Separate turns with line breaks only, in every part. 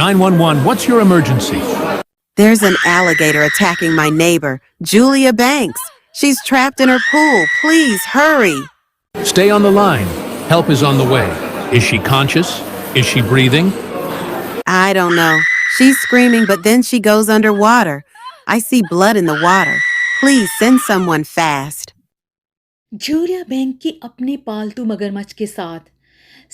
911, what's your emergency?
There's an alligator attacking my neighbor, Julia Banks. She's trapped in her pool. Please hurry.
Stay on the line. Help is on the way. Is she conscious? Is she breathing?
I don't know. She's screaming, but then she goes underwater. I see blood in the water. Please send someone fast.
Julia bank की अपने पालतू मगरमच्छ के साथ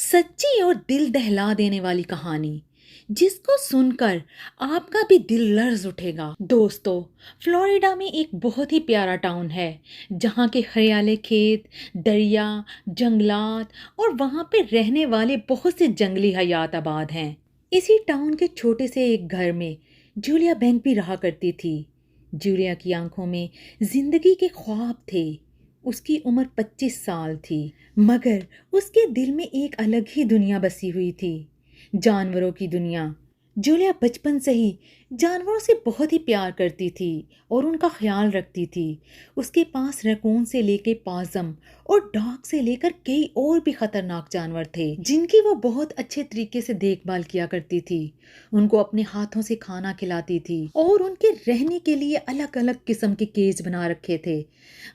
सच्ची और दिल दहला देने वाली कहानी जिसको सुनकर आपका भी दिल लर्ज उठेगा। दोस्तों, फ्लोरिडा में एक बहुत ही प्यारा टाउन है जहाँ के हरियाले खेत, दरिया, जंगलात और वहाँ पे रहने वाले बहुत से जंगली हयात आबाद हैं। इसी टाउन के छोटे से एक घर में जूलिया बैंक भी रहा करती थी। जूलिया की आंखों में जिंदगी के ख्वाब थे। उसकी उम्र 25 साल थी, मगर उसके दिल में एक अलग ही दुनिया बसी हुई थी, जानवरों की दुनिया। जूलिया बचपन से ही जानवरों से बहुत ही प्यार करती थी और उनका ख्याल रखती थी। उसके पास रैकून से लेकर पाज़म और डॉग से लेकर कई और भी ख़तरनाक जानवर थे जिनकी वो बहुत अच्छे तरीके से देखभाल किया करती थी। उनको अपने हाथों से खाना खिलाती थी और उनके रहने के लिए अलग अलग किस्म के केज बना रखे थे।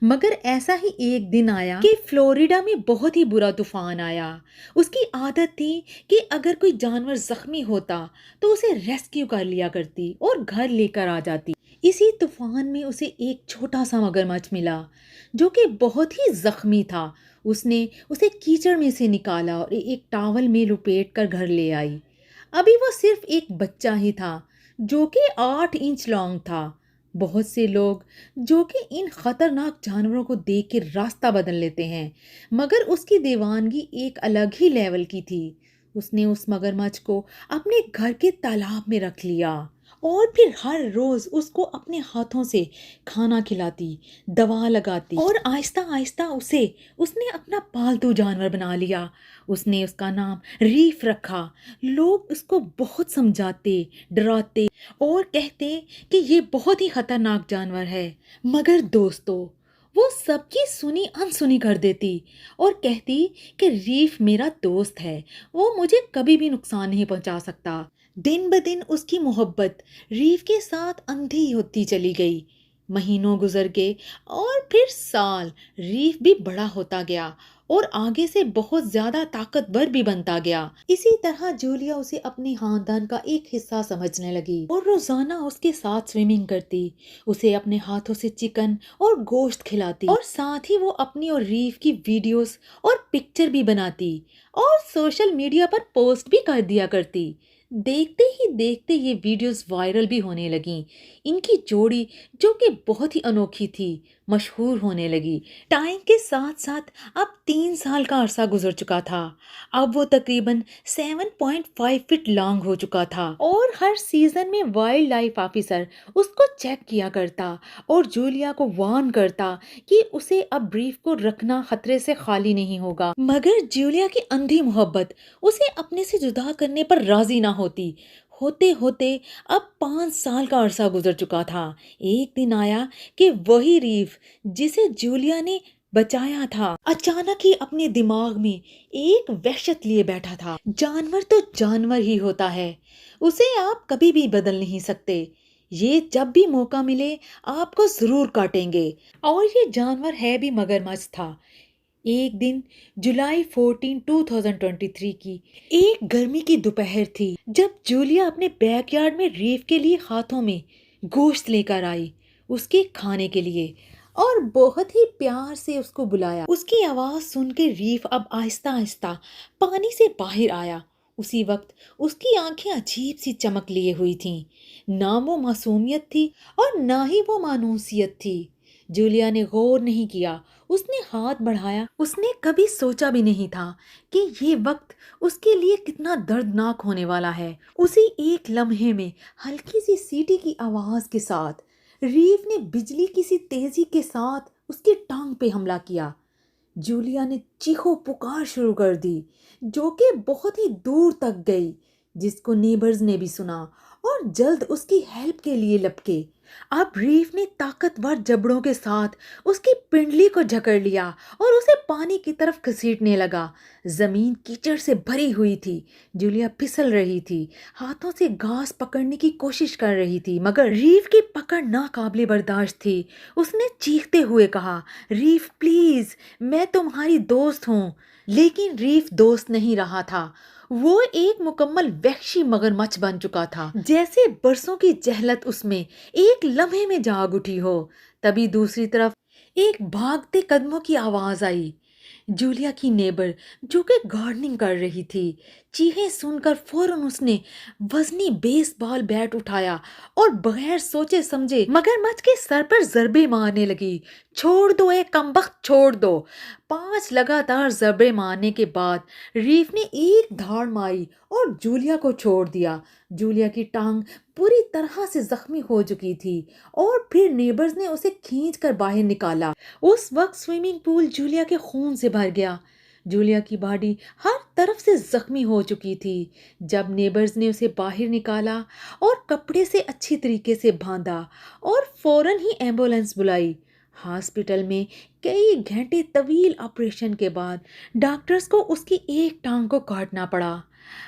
मगर ऐसा ही एक दिन आया कि फ्लोरिडा में बहुत ही बुरा तूफान आया। उसकी आदत थी कि अगर कोई जानवर जख्मी होता तो उसे रेस्क्यू कर लिया करती और घर लेकर आ जाती। इसी तूफान में उसे एक छोटा सा मगरमच्छ मिला जो कि बहुत ही जख्मी था। उसने उसे कीचड़ में से निकाला और एक टॉवल में लुपेट कर घर ले आई। अभी वो सिर्फ एक बच्चा ही था जो कि 8 इंच लॉन्ग था। बहुत से लोग जो कि इन खतरनाक जानवरों को देख के रास्ता बदल लेते हैं, मगर उसकी दीवानगी एक अलग ही लेवल की थी। उसने उस मगरमच्छ को अपने घर के तालाब में रख लिया और फिर हर रोज उसको अपने हाथों से खाना खिलाती, दवा लगाती और आहिस्ता आहिस्ता उसे उसने अपना पालतू जानवर बना लिया। उसने उसका नाम रीफ रखा। लोग उसको बहुत समझाते, डराते और कहते कि ये बहुत ही खतरनाक जानवर है, मगर दोस्तों वो सबकी सुनी अनसुनी कर देती और कहती कि रीफ मेरा दोस्त है, वो मुझे कभी भी नुकसान नहीं पहुंचा सकता। दिन ब दिन उसकी मोहब्बत रीफ के साथ अंधी होती चली गई। महीनों गुजर गए और फिर साल। रीफ भी बड़ा होता गया और आगे से बहुत ज्यादा ताकतवर भी बनता गया। इसी तरह जूलिया उसे अपने खानदान का एक हिस्सा समझने लगी और रोजाना उसके साथ स्विमिंग करती, उसे अपने हाथों से चिकन और गोश्त खिलाती और साथ ही वो अपनी और रीफ की वीडियोस और पिक्चर भी बनाती और सोशल मीडिया पर पोस्ट भी कर दिया करती। देखते ही देखते ये वीडियोस वायरल भी होने लगी। इनकी जोड़ी जो कि बहुत ही अनोखी थी मशहूर होने लगी। टाइम के साथ साथ अब 3 साल का अरसा गुजर चुका था। अब वो तकरीबन 7.5 फीट लॉन्ग हो चुका था और हर सीजन में वाइल्ड लाइफ ऑफिसर उसको चेक किया करता और जूलिया को वार्न करता कि उसे अब रीफ को रखना खतरे से खाली नहीं होगा। मगर जूलिया की अंधी मोहब्बत उसे अपने से जुदा करने पर राजी ना होती। होते होते अब 5 साल का अरसा गुजर चुका था। एक दिन आया कि वही रीफ जिसे जूलिया ने बचाया था अचानक ही अपने दिमाग में एक वहशत लिए बैठा था। जानवर तो जानवर ही होता है, उसे आप कभी भी बदल नहीं सकते। ये जब भी मौका मिले आपको जरूर काटेंगे। और ये जानवर है भी मगरमच्छ था। एक दिन जुलाई 14, 2023 की एक गर्मी की दोपहर थी जब जूलिया अपने बैकयार्ड में रीफ के लिए हाथों में गोश्त लेकर आई उसके खाने के लिए और बहुत ही प्यार से उसको बुलाया। उसकी आवाज सुन के रीफ अब आहिस्ता आहिस्ता पानी से बाहर आया। उसी वक्त उसकी आंखें अजीब सी चमक लिए हुई थीं। ना वो मासूमियत थी और ना ही वो मानूसियत थी। जूलिया ने गौर नहीं किया। उसने हाथ बढ़ाया। उसने कभी सोचा भी नहीं था कि ये वक्त उसके लिए कितना दर्दनाक होने वाला है। उसी एक लम्हे में हल्की सी सीटी की आवाज के साथ रीफ ने बिजली की सी तेजी के साथ उसकी टांग पे हमला किया। जूलिया ने चीखो पुकार शुरू कर दी जो कि बहुत ही दूर तक गई, जिसको नेबर्स ने भी सुना और जल्द उसकी हेल्प के लिए लपके। अब रीफ ने ताकतवर जबड़ों के साथ उसकी पिंडली को जकड़ लिया और उसे पानी की तरफ घसीटने लगा। जमीन कीचड़ से भरी हुई थी। जूलिया फिसल रही थी, हाथों से घास पकड़ने की कोशिश कर रही थी, मगर रीफ की पकड़ नाकाबिले बर्दाश्त थी। उसने चीखते हुए कहा, रीफ प्लीज, मैं तुम्हारी दोस्त हूँ। लेकिन रीफ दोस्त नहीं रहा था। वो एक मुकम्मल वहशी मगरमच्छ बन चुका था, जैसे बरसों की जहलत उसमें एक लम्हे में जाग उठी हो। तभी दूसरी तरफ एक भागते कदमों की आवाज आई। जूलिया की नेबर, जो कि गार्डनिंग कर रही थी, चीखें सुनकर फौरन उसने वजनी बेसबॉल बैट उठाया और बगैर सोचे समझे मगरमच्छ के सर पर जरबे मारने लगी। छोड़ दो ए कमबख्त, छोड़ दो। 5 लगातार जरबे मारने के बाद रीफ ने एक धाड़ मारी और जूलिया को छोड़ दिया। जूलिया की टांग पूरी तरह से जख्मी हो चुकी थी और फिर नेबर्स ने उसे खींच कर बाहर निकाला। उस वक्त स्विमिंग पूल जूलिया के खून से भर गया। जूलिया की बॉडी हर तरफ से जख्मी हो चुकी थी। जब नेबर्स ने उसे बाहर निकाला और कपड़े से अच्छी तरीके से बांधा और फौरन ही एम्बुलेंस बुलाई। हॉस्पिटल में कई घंटे तवील ऑपरेशन के बाद डॉक्टर्स को उसकी एक टांग को काटना पड़ा,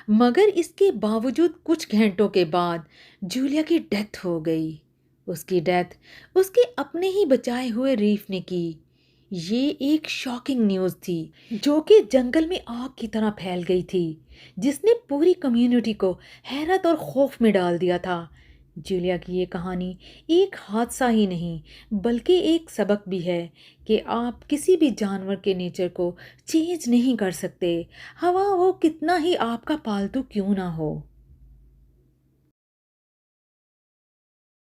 मगर इसके बावजूद कुछ घंटों के बाद जूलिया की डेथ हो गई। उसकी डेथ उसके अपने ही बचाए हुए रीफ ने की। ये एक शॉकिंग न्यूज़ थी जो कि जंगल में आग की तरह फैल गई थी, जिसने पूरी कम्युनिटी को हैरत और खौफ में डाल दिया था। जूलिया की ये कहानी एक हादसा ही नहीं बल्कि एक सबक भी है कि आप किसी भी जानवर के नेचर को चेंज नहीं कर सकते, हवा वो कितना ही आपका पालतू क्यों ना हो।